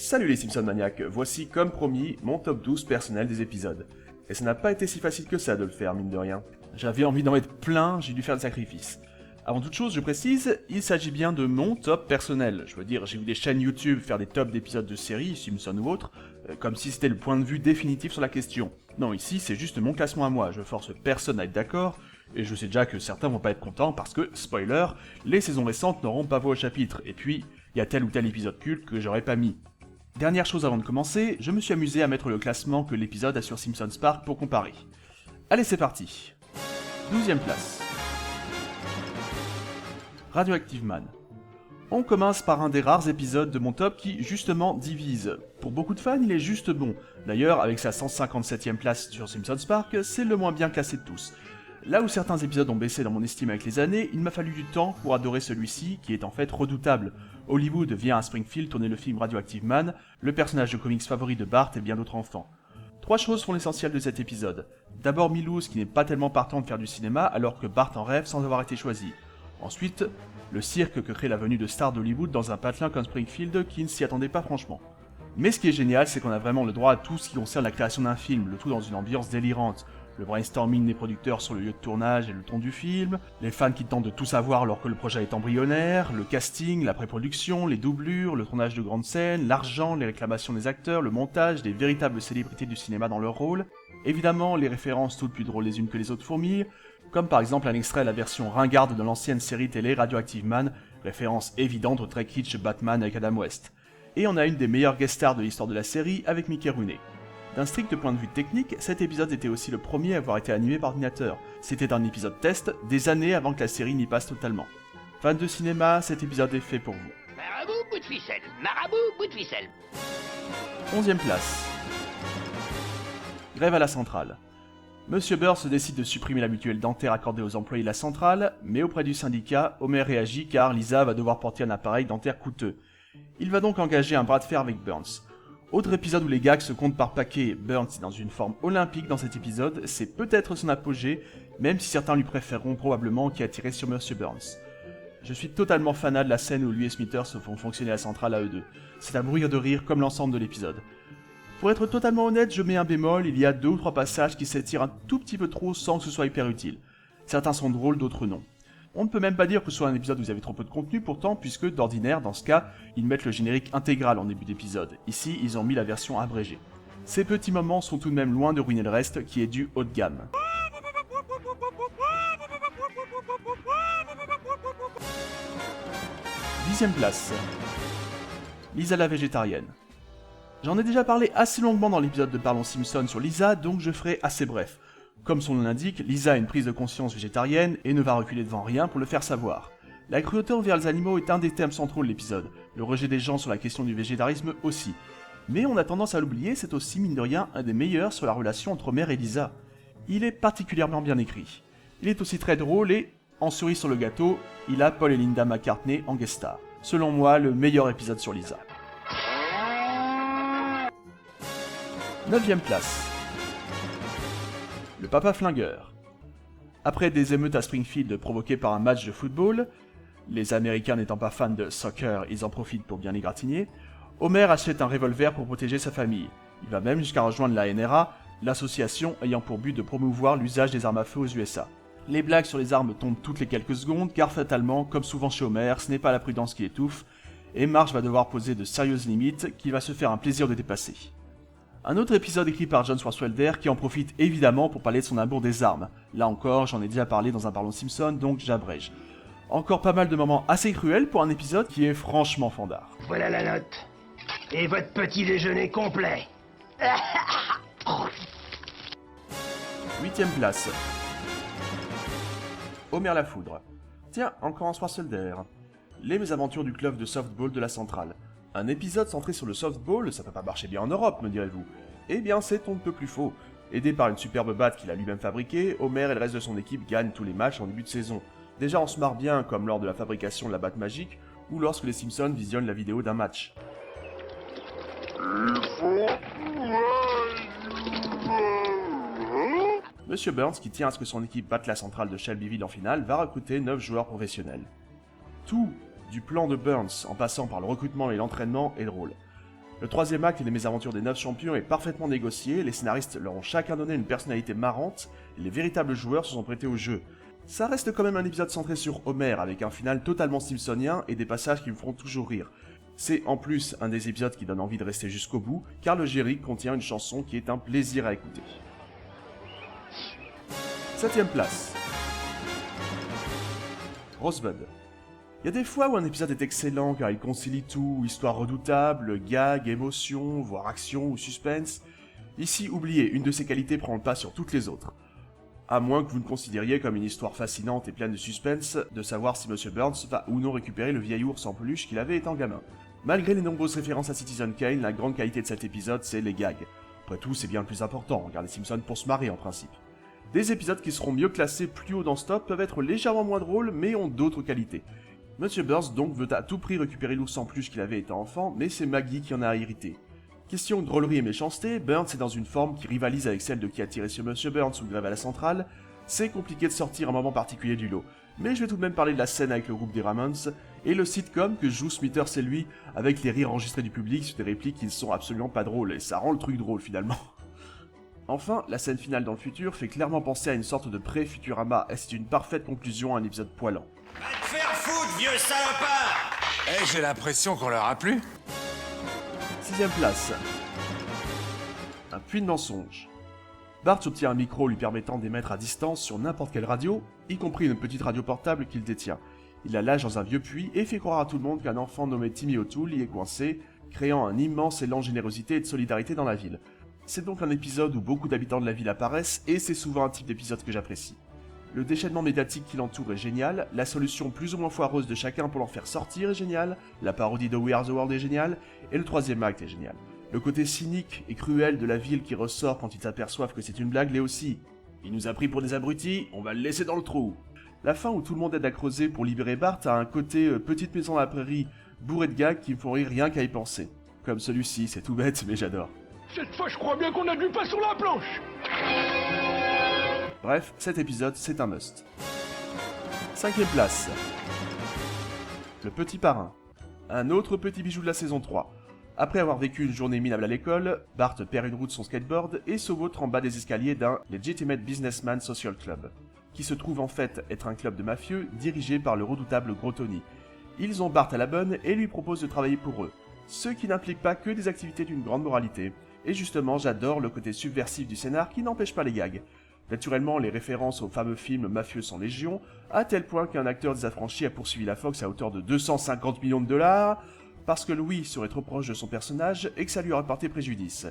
Salut les Simpson maniaques, voici comme promis mon top 12 personnel des épisodes. Et ça n'a pas été si facile que ça de le faire, mine de rien. J'avais envie d'en mettre plein, j'ai dû faire des sacrifices. Avant toute chose, je précise, il s'agit bien de mon top personnel. Je veux dire, j'ai vu des chaînes YouTube faire des tops d'épisodes de séries, Simpson ou autres, comme si c'était le point de vue définitif sur la question. Non, ici, c'est juste mon classement à moi, je force personne à être d'accord, et je sais déjà que certains vont pas être contents parce que, spoiler, les saisons récentes n'auront pas voix au chapitre, et puis, il y a tel ou tel épisode culte que j'aurais pas mis. Dernière chose avant de commencer, je me suis amusé à mettre le classement que l'épisode a sur Simpsons Park pour comparer. Allez, c'est parti. 12ème place. Radioactive Man. On commence par un des rares épisodes de mon top qui, justement, divise. Pour beaucoup de fans, il est juste bon. D'ailleurs, avec sa 157ème place sur Simpsons Park, c'est le moins bien classé de tous. Là où certains épisodes ont baissé dans mon estime avec les années, il m'a fallu du temps pour adorer celui-ci, qui est en fait redoutable. Hollywood vient à Springfield tourner le film Radioactive Man, le personnage de comics favori de Bart et bien d'autres enfants. 3 choses font l'essentiel de cet épisode. D'abord Milhouse qui n'est pas tellement partant de faire du cinéma alors que Bart en rêve sans avoir été choisi. Ensuite, le cirque que crée la venue de stars d'Hollywood dans un patelin comme Springfield qui ne s'y attendait pas franchement. Mais ce qui est génial, c'est qu'on a vraiment le droit à tout ce qui concerne la création d'un film, le tout dans une ambiance délirante. Le brainstorming des producteurs sur le lieu de tournage et le ton du film, les fans qui tentent de tout savoir alors que le projet est embryonnaire, le casting, la pré-production, les doublures, le tournage de grandes scènes, l'argent, les réclamations des acteurs, le montage, des véritables célébrités du cinéma dans leur rôle, évidemment les références toutes plus drôles les unes que les autres fourmilles, comme par exemple un extrait de la version ringarde de l'ancienne série télé Radioactive Man, référence évidente au très kitsch Batman avec Adam West. Et on a une des meilleures guest stars de l'histoire de la série avec Mickey Rooney. D'un strict point de vue technique, cet épisode était aussi le premier à avoir été animé par ordinateur. C'était un épisode test, des années avant que la série n'y passe totalement. Fans de cinéma, cet épisode est fait pour vous. Marabout, bout de ficelle. Marabout, bout de ficelle. 11ème place. Grève à la centrale. Monsieur Burns décide de supprimer la mutuelle dentaire accordée aux employés de la centrale, mais auprès du syndicat, Homer réagit car Lisa va devoir porter un appareil dentaire coûteux. Il va donc engager un bras de fer avec Burns. Autre épisode où les gags se comptent par paquet, Burns est dans une forme olympique dans cet épisode, c'est peut-être son apogée, même si certains lui préféreront probablement qui a tiré sur Monsieur Burns. Je suis totalement fanat de la scène où lui et Smithers se font fonctionner la centrale à eux deux. C'est à mourir de rire comme l'ensemble de l'épisode. Pour être totalement honnête, je mets un bémol, il y a 2 ou 3 passages qui s'étirent un tout petit peu trop sans que ce soit hyper utile. Certains sont drôles, d'autres non. On ne peut même pas dire que ce soit un épisode où vous avez trop peu de contenu pourtant, puisque d'ordinaire, dans ce cas, ils mettent le générique intégral en début d'épisode. Ici, ils ont mis la version abrégée. Ces petits moments sont tout de même loin de ruiner le reste, qui est du haut de gamme. Dixième place. Lisa la végétarienne. J'en ai déjà parlé assez longuement dans l'épisode de Parlons Simpson sur Lisa, donc je ferai assez bref. Comme son nom l'indique, Lisa a une prise de conscience végétarienne et ne va reculer devant rien pour le faire savoir. La cruauté envers les animaux est un des thèmes centraux de l'épisode, le rejet des gens sur la question du végétarisme aussi. Mais on a tendance à l'oublier, c'est aussi mine de rien un des meilleurs sur la relation entre Homer et Lisa. Il est particulièrement bien écrit. Il est aussi très drôle et, en cerise sur le gâteau, il a Paul et Linda McCartney en guest star. Selon moi, le meilleur épisode sur Lisa. 9ème place. Le papa flingueur. Après des émeutes à Springfield provoquées par un match de football, les Américains n'étant pas fans de soccer, ils en profitent pour bien les gratigner, Homer achète un revolver pour protéger sa famille. Il va même jusqu'à rejoindre la NRA, l'association ayant pour but de promouvoir l'usage des armes à feu aux USA. Les blagues sur les armes tombent toutes les quelques secondes, car fatalement, comme souvent chez Homer, ce n'est pas la prudence qui étouffe, et Marge va devoir poser de sérieuses limites qu'il va se faire un plaisir de dépasser. Un autre épisode écrit par John Swartzwelder qui en profite évidemment pour parler de son amour des armes. Là encore, j'en ai déjà parlé dans un Parlons Simpson, donc j'abrège. Encore pas mal de moments assez cruels pour un épisode qui est franchement fandard. Voilà la note. Et votre petit déjeuner complet. 8ème place. Homer la foudre. Tiens, encore un Swartzwelder. Les mésaventures du club de softball de la centrale. Un épisode centré sur le softball, ça peut pas marcher bien en Europe, me direz-vous. Eh bien, c'est on ne peut plus faux. Aidé par une superbe batte qu'il a lui-même fabriquée, Homer et le reste de son équipe gagnent tous les matchs en début de saison. Déjà, on se marre bien, comme lors de la fabrication de la batte magique, ou lorsque les Simpsons visionnent la vidéo d'un match. Monsieur Burns, qui tient à ce que son équipe batte la centrale de Shelbyville en finale, va recruter 9 joueurs professionnels. Tout, du plan de Burns en passant par le recrutement et l'entraînement, est drôle. Le troisième acte et les mésaventures des 9 champions est parfaitement négocié, les scénaristes leur ont chacun donné une personnalité marrante, et les véritables joueurs se sont prêtés au jeu. Ça reste quand même un épisode centré sur Homer, avec un final totalement simpsonien et des passages qui me feront toujours rire. C'est en plus un des épisodes qui donne envie de rester jusqu'au bout, car le générique contient une chanson qui est un plaisir à écouter. 7ème place. Rosebud. Il y a des fois où un épisode est excellent car il concilie tout, histoire redoutable, gag, émotion, voire action ou suspense. Ici, oubliez, une de ses qualités prend le pas sur toutes les autres. À moins que vous ne considériez comme une histoire fascinante et pleine de suspense de savoir si Monsieur Burns va ou non récupérer le vieil ours en peluche qu'il avait étant gamin. Malgré les nombreuses références à Citizen Kane, la grande qualité de cet épisode, c'est les gags. Après tout, c'est bien le plus important, on regarde les Simpsons pour se marrer en principe. Des épisodes qui seront mieux classés plus haut dans ce top peuvent être légèrement moins drôles, mais ont d'autres qualités. Monsieur Burns donc veut à tout prix récupérer l'ours en peluche qu'il avait étant enfant, mais c'est Maggie qui en a irrité. Question de drôlerie et méchanceté, Burns est dans une forme qui rivalise avec celle de qui a tiré sur Monsieur Burns ou grève à la centrale. C'est compliqué de sortir un moment particulier du lot, mais je vais tout de même parler de la scène avec le groupe des Ramones, et le sitcom que joue Smithers et lui, avec les rires enregistrés du public sur des répliques qui ne sont absolument pas drôles, et ça rend le truc drôle finalement. Enfin, la scène finale dans le futur fait clairement penser à une sorte de pré-Futurama, et c'est une parfaite conclusion à un épisode poilant. Va te faire foutre, vieux salopard! Eh, j'ai l'impression qu'on leur a plu. 6ème place. Un puits de mensonges. Bart obtient un micro lui permettant d'émettre à distance sur n'importe quelle radio, y compris une petite radio portable qu'il détient. Il la lâche dans un vieux puits et fait croire à tout le monde qu'un enfant nommé Timmy O'Toole y est coincé, créant un immense élan de générosité et de solidarité dans la ville. C'est donc un épisode où beaucoup d'habitants de la ville apparaissent et c'est souvent un type d'épisode que j'apprécie. Le déchaînement médiatique qui l'entoure est génial, la solution plus ou moins foireuse de chacun pour l'en faire sortir est géniale, la parodie de We Are The World est géniale, et le troisième acte est génial. Le côté cynique et cruel de la ville qui ressort quand ils s'aperçoivent que c'est une blague l'est aussi. Il nous a pris pour des abrutis, on va le laisser dans le trou. La fin où tout le monde aide à creuser pour libérer Bart a un côté petite maison dans la prairie, bourré de gags qui me font rire rien qu'à y penser. Comme celui-ci, c'est tout bête mais j'adore. Cette fois, je crois bien qu'on a du pain sur la planche. Bref, cet épisode, c'est un must. 5ème place. Le Petit Parrain. Un autre petit bijou de la saison 3. Après avoir vécu une journée minable à l'école, Bart perd une roue de son skateboard et sauvaute en bas des escaliers d'un Legitimate Businessman Social Club, qui se trouve en fait être un club de mafieux dirigé par le redoutable Gros Tony. Ils ont Bart à la bonne et lui proposent de travailler pour eux, ce qui n'implique pas que des activités d'une grande moralité. Et justement, j'adore le côté subversif du scénar qui n'empêche pas les gags. Naturellement, les références aux fameux films mafieux sont légion, à tel point qu'un acteur désaffranchi a poursuivi la Fox à hauteur de 250 millions de dollars, parce que Louis serait trop proche de son personnage et que ça lui aurait porté préjudice.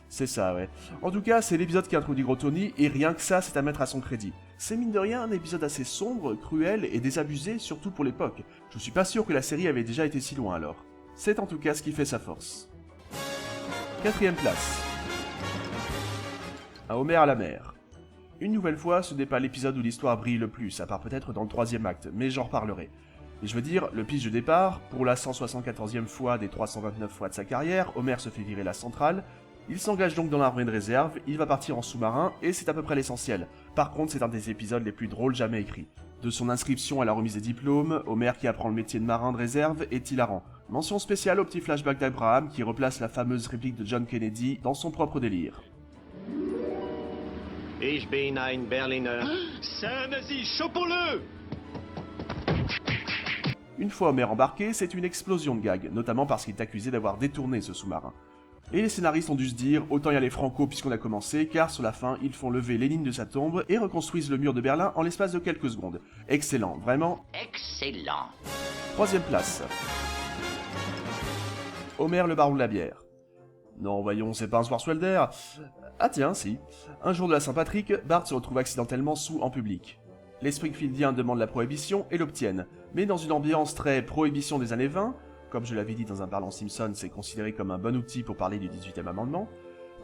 C'est ça, ouais. En tout cas, c'est l'épisode qui introduit Gros Tony, et rien que ça, c'est à mettre à son crédit. C'est mine de rien un épisode assez sombre, cruel et désabusé, surtout pour l'époque. Je suis pas sûr que la série avait déjà été si loin alors. C'est en tout cas ce qui fait sa force. 4ème place. Un Homer à la mer. Une nouvelle fois, ce n'est pas l'épisode où l'histoire brille le plus, à part peut-être dans le 3ème acte, mais j'en reparlerai. Et je veux dire, le pitch de départ, pour la 174e fois des 329 fois de sa carrière, Homer se fait virer la centrale, il s'engage donc dans l'armée de réserve, il va partir en sous-marin, et c'est à peu près l'essentiel. Par contre, c'est un des épisodes les plus drôles jamais écrits. De son inscription à la remise des diplômes, Homer qui apprend le métier de marin de réserve est hilarant. Mention spéciale au petit flashback d'Abraham qui replace la fameuse réplique de John Kennedy dans son propre délire. Ich bin ein Berliner. C'est un nazi, chopons-le. Une fois Homer embarqué, c'est une explosion de gags, notamment parce qu'il est accusé d'avoir détourné ce sous-marin. Et les scénaristes ont dû se dire, autant y aller franco puisqu'on a commencé, car sur la fin, ils font lever Lénine de sa tombe et reconstruisent le mur de Berlin en l'espace de quelques secondes. Excellent, vraiment. Excellent. 3ème place. Homer le baron de la bière. Non, voyons, c'est pas un Swartzwelder. Ah tiens, si. Un jour de la Saint-Patrick, Bart se retrouve accidentellement sous en public. Les Springfieldiens demandent la prohibition et l'obtiennent, mais dans une ambiance très prohibition des années 20, comme je l'avais dit dans un parlant Simpson, c'est considéré comme un bon outil pour parler du 18e amendement,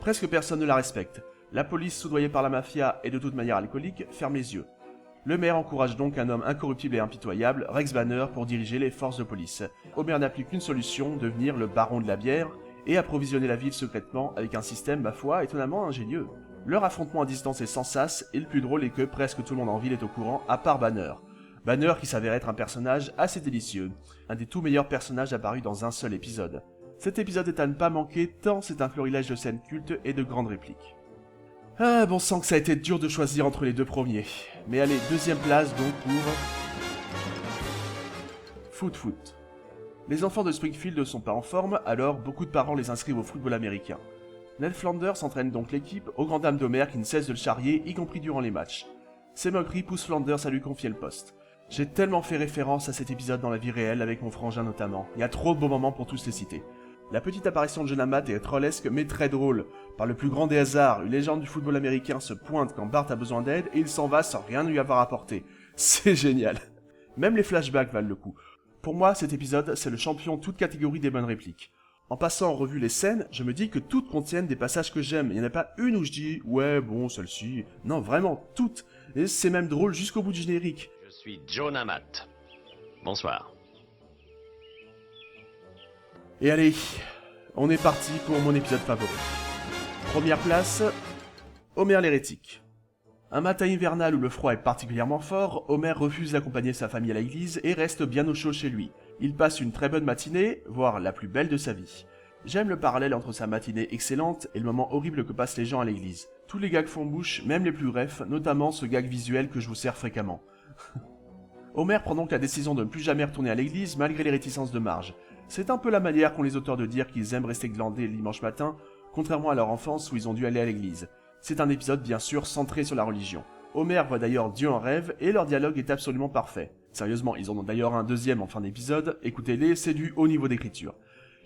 presque personne ne la respecte. La police, soudoyée par la mafia et de toute manière alcoolique, ferme les yeux. Le maire encourage donc un homme incorruptible et impitoyable, Rex Banner, pour diriger les forces de police. Homer n'a plus qu'une solution, devenir le baron de la bière, et approvisionner la ville secrètement avec un système, ma foi, étonnamment ingénieux. Leur affrontement à distance est sans sas, et le plus drôle est que presque tout le monde en ville est au courant, à part Banner. Banner qui s'avère être un personnage assez délicieux, un des tout meilleurs personnages apparus dans un seul épisode. Cet épisode est à ne pas manquer tant c'est un florilège de scènes cultes et de grandes répliques. Ah, bon sang que ça a été dur de choisir entre les deux premiers. Mais allez, deuxième place donc pour... Foot. Les enfants de Springfield ne sont pas en forme, alors beaucoup de parents les inscrivent au football américain. Ned Flanders entraîne donc l'équipe, aux grandes dames d'Homer qui ne cessent de le charrier, y compris durant les matchs. Ces moqueries poussent Flanders à lui confier le poste. J'ai tellement fait référence à cet épisode dans la vie réelle, avec mon frangin notamment. Il y a trop de beaux moments pour tous les citer. La petite apparition de John Amat est trollesque mais très drôle. Par le plus grand des hasards, une légende du football américain se pointe quand Bart a besoin d'aide et il s'en va sans rien lui avoir apporté. C'est génial. Même les flashbacks valent le coup. Pour moi, cet épisode, c'est le champion toute catégorie des bonnes répliques. En passant en revue les scènes, je me dis que toutes contiennent des passages que j'aime. Il n'y en a pas une où je dis « Ouais, bon, celle-ci... » Non, vraiment, toutes. Et c'est même drôle jusqu'au bout du générique. Je suis John Amat. Bonsoir. Et allez, on est parti pour mon épisode favori. Première place, Homer l'hérétique. Un matin hivernal où le froid est particulièrement fort, Homer refuse d'accompagner sa famille à l'église et reste bien au chaud chez lui. Il passe une très bonne matinée, voire la plus belle de sa vie. J'aime le parallèle entre sa matinée excellente et le moment horrible que passent les gens à l'église. Tous les gags font bouche, même les plus refs, notamment ce gag visuel que je vous sers fréquemment. Homer prend donc la décision de ne plus jamais retourner à l'église malgré les réticences de Marge. C'est un peu la manière qu'ont les auteurs de dire qu'ils aiment rester glandés le dimanche matin, contrairement à leur enfance où ils ont dû aller à l'église. C'est un épisode bien sûr centré sur la religion. Homer voit d'ailleurs Dieu en rêve et leur dialogue est absolument parfait. Sérieusement, ils en ont d'ailleurs un deuxième en fin d'épisode, écoutez-les, c'est du haut niveau d'écriture.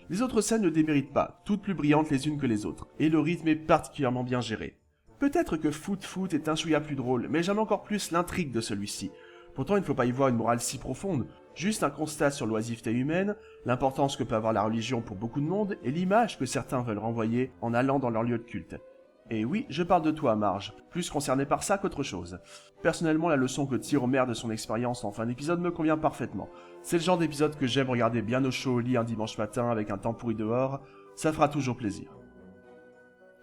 Les autres scènes ne déméritent pas, toutes plus brillantes les unes que les autres, et le rythme est particulièrement bien géré. Peut-être que Foot est un chouïa plus drôle, mais j'aime encore plus l'intrigue de celui-ci. Pourtant, il ne faut pas y voir une morale si profonde, juste un constat sur l'oisiveté humaine, l'importance que peut avoir la religion pour beaucoup de monde, et l'image que certains veulent renvoyer en allant dans leur lieu de culte. Et oui, je parle de toi, Marge, plus concerné par ça qu'autre chose. Personnellement, la leçon que tire Homer de son expérience en fin d'épisode me convient parfaitement. C'est le genre d'épisode que j'aime regarder bien au chaud au lit un dimanche matin avec un temps pourri dehors, ça fera toujours plaisir.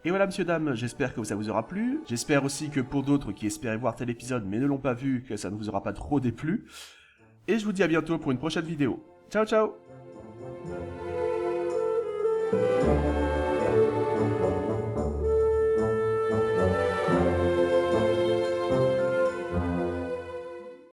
Et voilà, messieurs, dames, j'espère que ça vous aura plu, j'espère aussi que pour d'autres qui espéraient voir tel épisode mais ne l'ont pas vu, que ça ne vous aura pas trop déplu, et je vous dis à bientôt pour une prochaine vidéo. Ciao ciao!